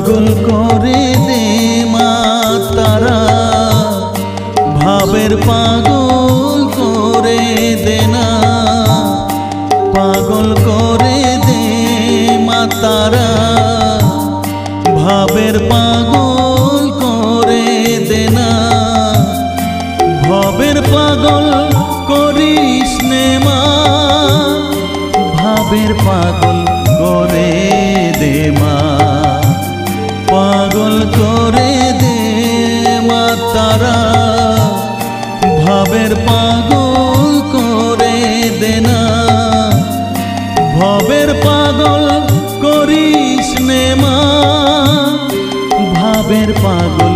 পাগল করে দে মা তারা, ভাবের পাগল করে দে না। পাগল করে দে মা তারা, ভাবের পাগল করে দে না। ভবের পাগল করিস নে মা, ভাবের পাগল করে দে মা। পাগল করে দে মা তারা, ভাবের পাগল করে দে না। ভবের পাগল করিস নে মা, ভাবের পাগল